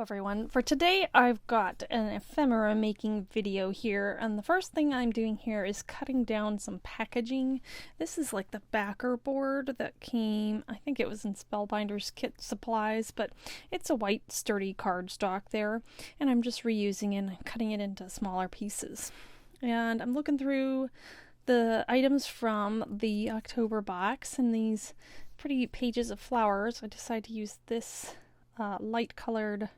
everyone. For today I've got an ephemera making video here, and the first thing I'm doing here is cutting down some packaging. This is like the backer board that came, I think it was in Spellbinder's kit supplies, but it's a white sturdy cardstock there, and I'm just reusing it and cutting it into smaller pieces. And I'm looking through the items from the October box and these pretty pages of flowers. I decided to use this light colored,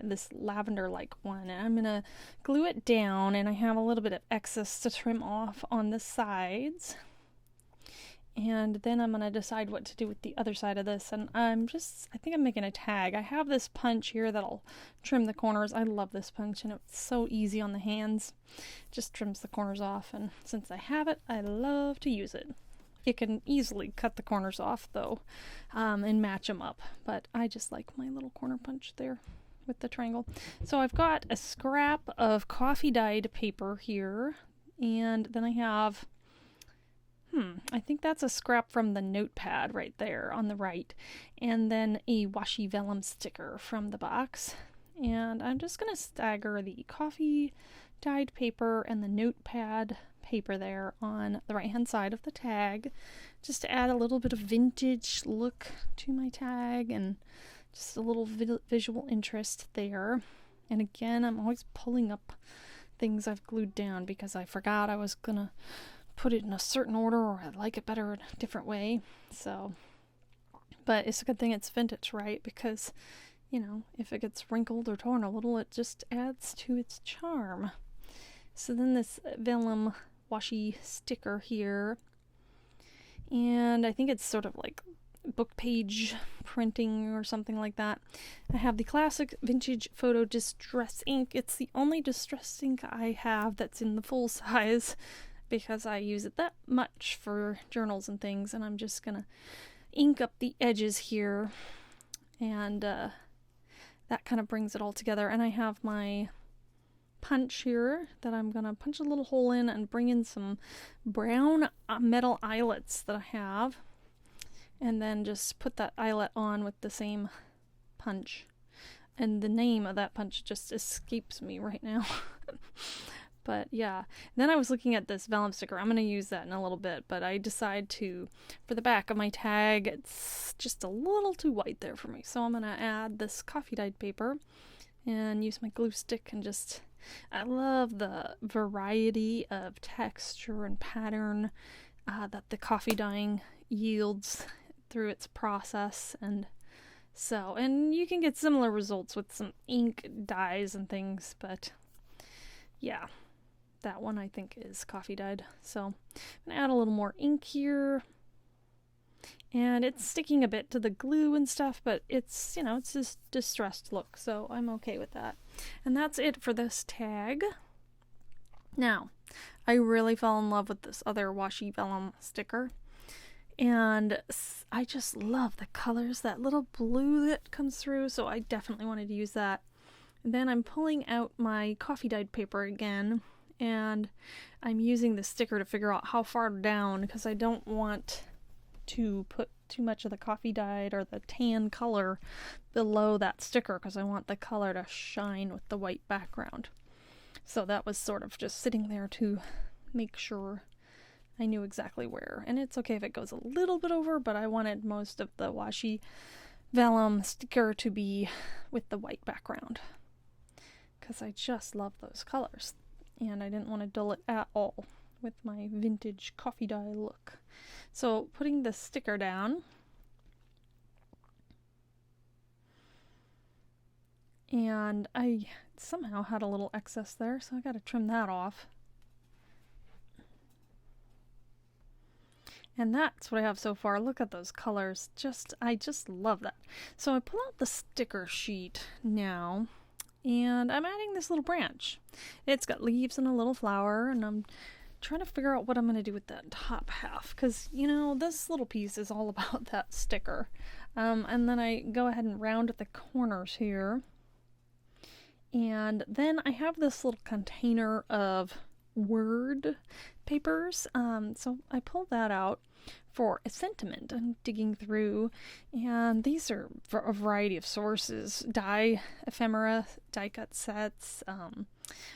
this lavender like one, and I'm gonna glue it down, and I have a little bit of excess to trim off on the sides, and then I'm gonna decide what to do with the other side of this. And I think I'm making a tag. I have this punch here that'll trim the corners. I love this punch and it's so easy on the hands, just trims the corners off, and since I have it, I love to use it. It can easily cut the corners off though, and match them up, but I just like my little corner punch there with the triangle. So I've got a scrap of coffee dyed paper here, and then I have, I think that's a scrap from the notepad right there on the right, and then a washi vellum sticker from the box. And I'm just going to stagger the coffee dyed paper and the notepad paper there on the right hand side of the tag, just to add a little bit of vintage look to my tag and just a little visual interest there. And again, I'm always pulling up things I've glued down because I forgot I was gonna put it in a certain order, or I'd like it better in a different way. So, but it's a good thing it's vintage, right? Because, you know, if it gets wrinkled or torn a little, it just adds to its charm. So then this vellum washi sticker here, and I think it's sort of like book page printing or something like that. I have the classic vintage photo distress ink. It's the only distress ink I have that's in the full size because I use it that much for journals and things, and I'm just gonna ink up the edges here, and that kind of brings it all together. And I have my punch here that I'm gonna punch a little hole in and bring in some brown metal eyelets that I have, and then just put that eyelet on with the same punch. And the name of that punch just escapes me right now. But yeah, then I was looking at this vellum sticker. I'm gonna use that in a little bit, but I decide to, for the back of my tag, it's just a little too white there for me, so I'm gonna add this coffee dyed paper and use my glue stick and just, I love the variety of texture and pattern that the coffee dyeing yields through its process. And you can get similar results with some ink dyes and things, but yeah, that one I think is coffee dyed. So I'm gonna add a little more ink here, and it's sticking a bit to the glue and stuff, but it's, you know, it's this distressed look, so I'm okay with that. And that's it for this tag. Now, I really fell in love with this other washi vellum sticker, and I just love the colors, that little blue that comes through, so I definitely wanted to use that. And then I'm pulling out my coffee dyed paper again, and I'm using the sticker to figure out how far down, because I don't want to put too much of the coffee dyed or the tan color below that sticker, because I want the color to shine with the white background. So that was sort of just sitting there to make sure I knew exactly where. And it's okay if it goes a little bit over, but I wanted most of the washi vellum sticker to be with the white background, because I just love those colors, and I didn't want to dull it at all with my vintage coffee dye look. So putting the sticker down, and I somehow had a little excess there, so I got to trim that off. And that's what I have so far. Look at those colors. I just love that. So I pull out the sticker sheet now, and I'm adding this little branch. It's got leaves and a little flower, and I'm trying to figure out what I'm going to do with that top half, because, you know, this little piece is all about that sticker. And then I go ahead and round at the corners here, and then I have this little container of word papers, so I pulled that out for a sentiment. I'm digging through, and these are a variety of sources. Ephemera, die cut sets.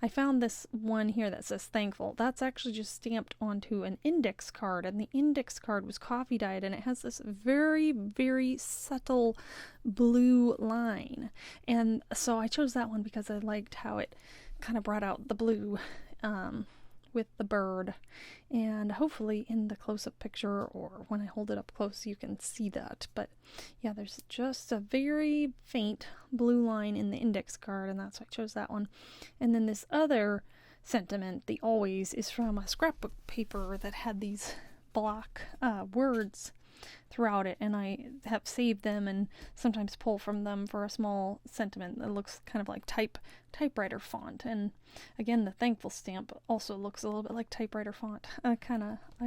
I found this one here that says thankful. That's actually just stamped onto an index card, and the index card was coffee dyed, and it has this very, very subtle blue line. And so I chose that one because I liked how it kind of brought out the blue with the bird. And hopefully in the close-up picture, or when I hold it up close, you can see that. But yeah, there's just a very faint blue line in the index card, and that's why I chose that one. And then this other sentiment, the always, is from a scrapbook paper that had these block words throughout it, and I have saved them and sometimes pull from them for a small sentiment that looks kind of like typewriter font. And again, the thankful stamp also looks a little bit like typewriter font. I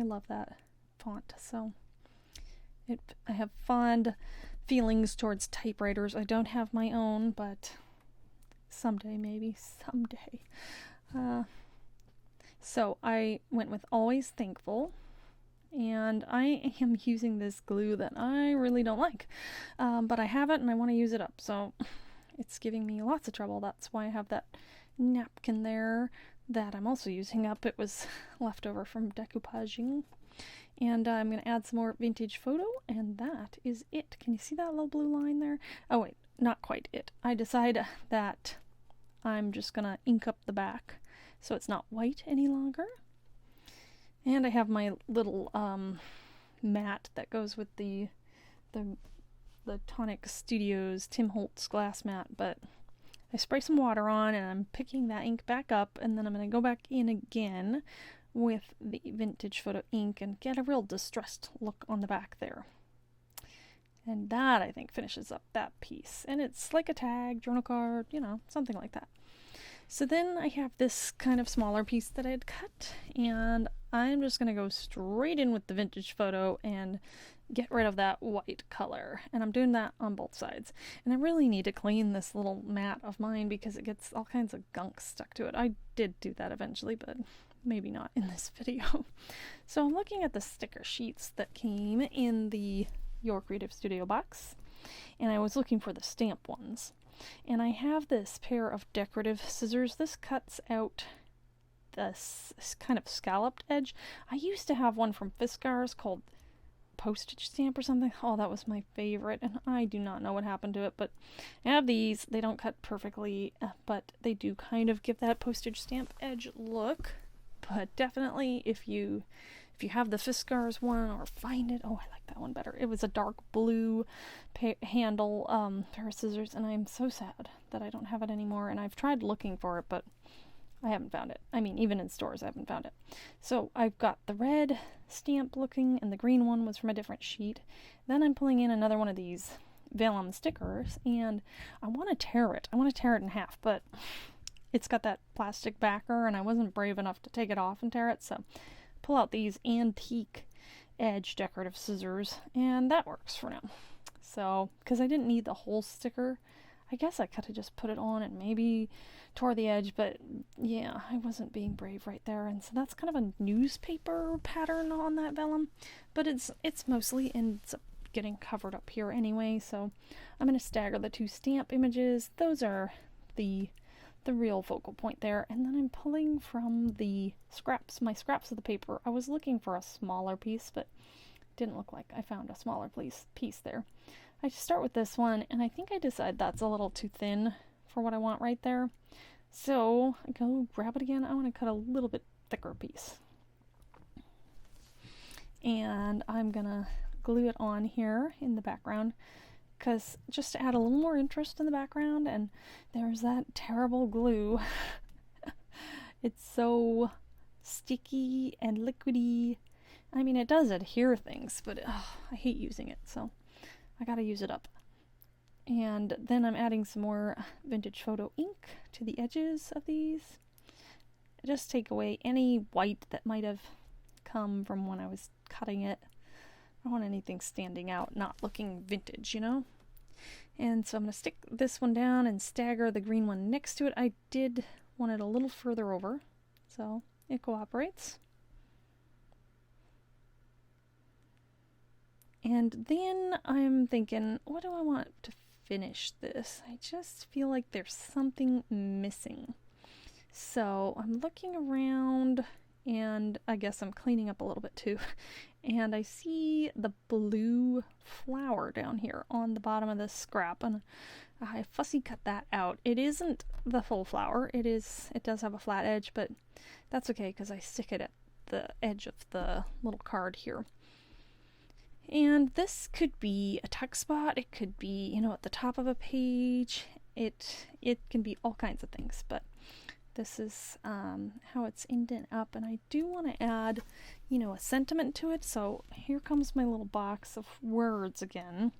love that font. So I have fond feelings towards typewriters. I don't have my own, but someday, maybe someday. So I went with always thankful. And I am using this glue that I really don't like, but I have it and I want to use it up, so it's giving me lots of trouble. That's why I have that napkin there that I'm also using up. It was left over from decoupaging. And I'm going to add some more vintage photo, and that is it. Can you see that little blue line there? Oh wait, not quite it. I decide that I'm just going to ink up the back so it's not white any longer. And I have my little mat that goes with the Tonic Studios Tim Holtz glass mat, but I spray some water on and I'm picking that ink back up, and then I'm going to go back in again with the vintage photo ink and get a real distressed look on the back there. And that, I think, finishes up that piece. And it's like a tag, journal card, something like that. So then I have this kind of smaller piece that I had cut, and I'm just going to go straight in with the vintage photo and get rid of that white color. And I'm doing that on both sides. And I really need to clean this little mat of mine because it gets all kinds of gunk stuck to it. I did do that eventually, but maybe not in this video. So I'm looking at the sticker sheets that came in the Your Creative Studio box, and I was looking for the stamp ones. And I have this pair of decorative scissors. This cuts out this kind of scalloped edge. I used to have one from Fiskars called Postage Stamp or something. Oh, that was my favorite, and I do not know what happened to it, but I have these. They don't cut perfectly, but they do kind of give that postage stamp edge look. But definitely if you have the Fiskars one, or find it, I like that one better. It was a dark blue handle pair of scissors, and I'm so sad that I don't have it anymore, and I've tried looking for it, but I haven't found it. I mean, even in stores I haven't found it. So I've got the red stamp looking, and the green one was from a different sheet. Then I'm pulling in another one of these vellum stickers, and I want to tear it. I want to tear it in half, but it's got that plastic backer, and I wasn't brave enough to take it off and tear it, so pull out these antique edge decorative scissors, and that works for now. So, because I didn't need the whole sticker, I guess I could have just put it on and maybe tore the edge, but yeah, I wasn't being brave right there. And so that's kind of a newspaper pattern on that vellum, but it's mostly ends up getting covered up here anyway. So I'm going to stagger the two stamp images. Those are the real focal point there, and then I'm pulling from the my scraps of the paper. I was looking for a smaller piece, but it didn't look like I found a smaller piece there. I start with this one, and I think I decide that's a little too thin for what I want right there. So I go grab it again. I want to cut a little bit thicker piece. And I'm gonna glue it on here in the background, because just to add a little more interest in the background. And there's that terrible glue. It's so sticky and liquidy. I mean, it does adhere things, but I hate using it, so I gotta use it up. And then I'm adding some more vintage photo ink to the edges of these. Just take away any white that might have come from when I was cutting it. I don't want anything standing out, not looking vintage, And so I'm going to stick this one down and stagger the green one next to it. I did want it a little further over, so it cooperates. And then I'm thinking, what do I want to finish this? I just feel like there's something missing. So I'm looking around, and I guess I'm cleaning up a little bit too. And I see the blue flower down here on the bottom of this scrap, and I fussy cut that out. It isn't the full flower. It does have a flat edge, but that's okay because I stick it at the edge of the little card here. And this could be a tuck spot. It could be, at the top of a page. It can be all kinds of things, but this is how it's ended up. And I do want to add, a sentiment to it. So here comes my little box of words again.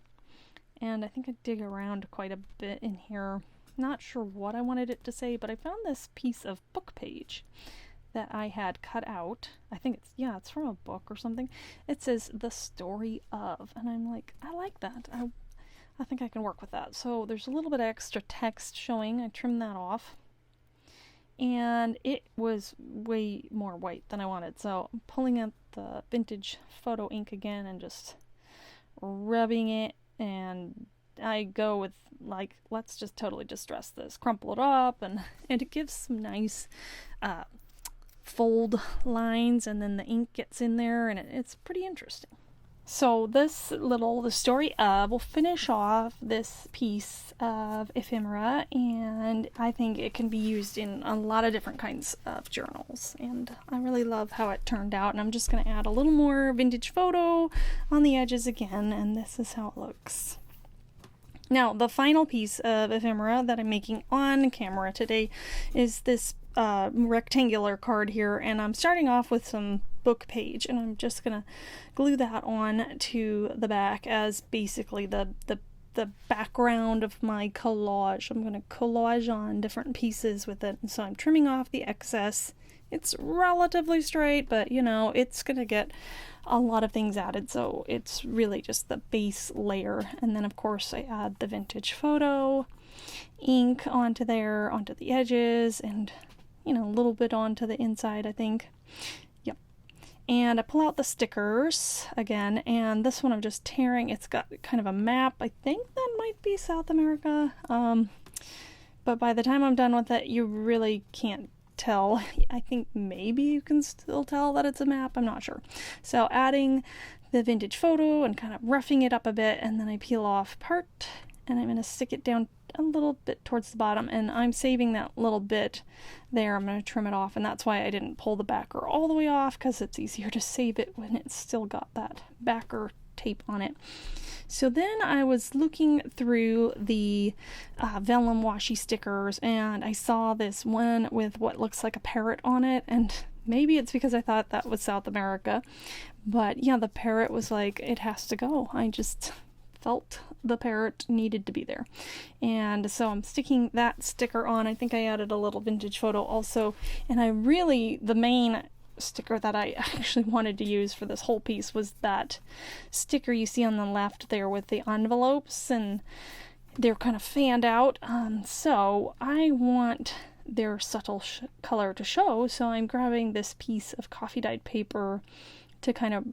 And I think I dig around quite a bit in here. Not sure what I wanted it to say, but I found this piece of book page that I had cut out. I think it's from a book or something. It says the story of, and I'm like, I like that. I think I can work with that. So there's a little bit of extra text showing. I trimmed that off. And it was way more white than I wanted. So I'm pulling out the vintage photo ink again and just rubbing it, and I go with let's just totally distress this, crumple it up, and it gives some nice fold lines, and then the ink gets in there, and it's pretty interesting. So the story of, will finish off this piece of ephemera, and I think it can be used in a lot of different kinds of journals, and I really love how it turned out. And I'm just going to add a little more vintage photo on the edges again, and this is how it looks. Now, the final piece of ephemera that I'm making on camera today is this rectangular card here, and I'm starting off with some book page, and I'm just gonna glue that on to the back as basically the background of my collage. I'm gonna collage on different pieces with it, and so I'm trimming off the excess. It's relatively straight, but it's gonna get a lot of things added, so it's really just the base layer. And then of course I add the vintage photo ink onto the edges, and a little bit onto the inside, I think. Yep. And I pull out the stickers again, and this one I'm just tearing. It's got kind of a map. I think that might be South America. But by the time I'm done with it, you really can't tell. I think maybe you can still tell that it's a map. I'm not sure. So adding the vintage photo and kind of roughing it up a bit, and then I peel off part, and I'm going to stick it down a little bit towards the bottom, and I'm saving that little bit there. I'm going to trim it off, and that's why I didn't pull the backer all the way off, because it's easier to save it when it's still got that backer tape on it. So then I was looking through the vellum washi stickers, and I saw this one with what looks like a parrot on it, and maybe it's because I thought that was South America, but yeah, the parrot was like, it has to go. I just felt the parrot needed to be there. And so I'm sticking that sticker on. I think I added a little vintage photo also, and the main sticker that I actually wanted to use for this whole piece was that sticker you see on the left there with the envelopes, and they're kind of fanned out. So I want their subtle color to show, so I'm grabbing this piece of coffee dyed paper to kind of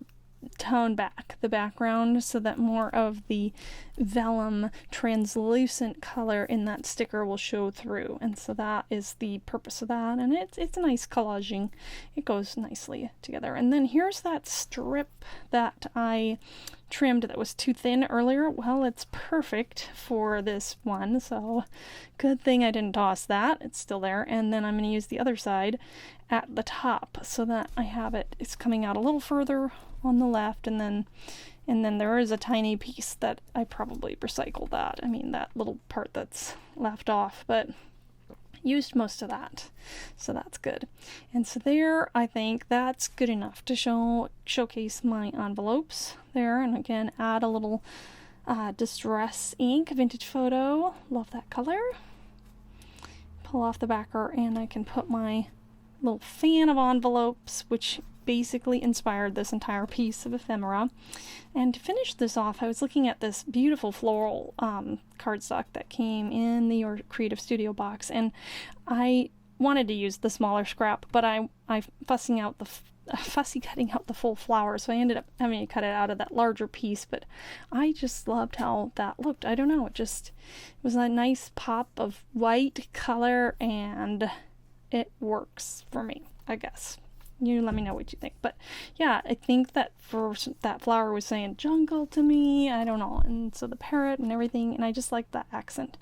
tone back the background so that more of the vellum translucent color in that sticker will show through. And so that is the purpose of that, and it's nice collaging. It goes nicely together. And then here's that strip that I trimmed that was too thin earlier. Well, it's perfect for this one, so good thing I didn't toss that. It's still there. And then I'm going to use the other side at the top so that I have it's coming out a little further on the left, and then there is a tiny piece that I probably recycled that. I mean, that little part that's left off, but used most of that, so that's good. And so there, I think that's good enough to showcase my envelopes there. And again, add a little distress ink, vintage photo. Love that color. Pull off the backer, and I can put my little fan of envelopes, which basically inspired this entire piece of ephemera. And to finish this off, I was looking at this beautiful floral cardstock that came in the Your Creative Studio box, and I wanted to use the smaller scrap, but I fussy cutting out the full flower, so I ended up having to cut it out of that larger piece. But I just loved how that looked. I don't know, it was a nice pop of white color, and it works for me, I guess. You let me know what you think. But yeah, I think that that flower was saying jungle to me. I don't know. And so the parrot and everything, and I just like that accent.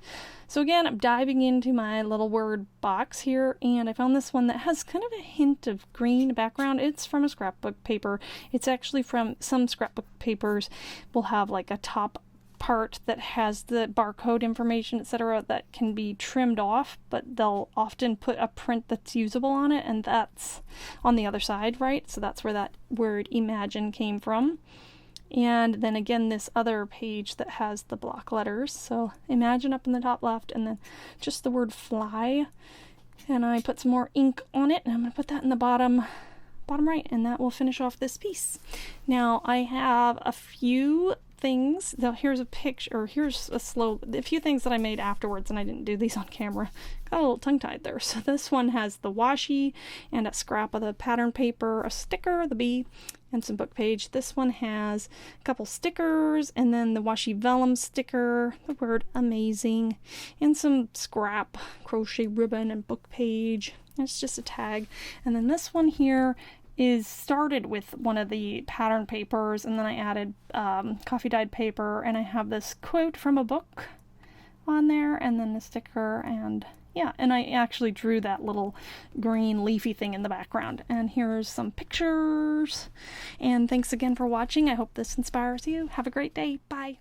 So again, I'm diving into my little word box here, and I found this one that has kind of a hint of green background. It's from a scrapbook paper. It's actually from some scrapbook papers will have like a top part that has the barcode information, etc., that can be trimmed off, but they'll often put a print that's usable on it, and that's on the other side, right? So that's where that word imagine came from. And then again, this other page that has the block letters, so imagine up in the top left, and then just the word fly. And I put some more ink on it, and I'm going to put that in the bottom right, and that will finish off this piece. Now I have a few things. Now here's a picture, or here's a few things that I made afterwards, and I didn't do these on camera. Got a little tongue-tied there. So this one has the washi and a scrap of the pattern paper, a sticker, the bee, and some book page. This one has a couple stickers, and then the washi vellum sticker, the word amazing, and some scrap crochet ribbon and book page. It's just a tag. And then this one here is started with one of the pattern papers, and then I added coffee dyed paper, and I have this quote from a book on there, and then the sticker, and yeah, and I actually drew that little green leafy thing in the background. And here's some pictures, and thanks again for watching. I hope this inspires you. Have a great day. Bye.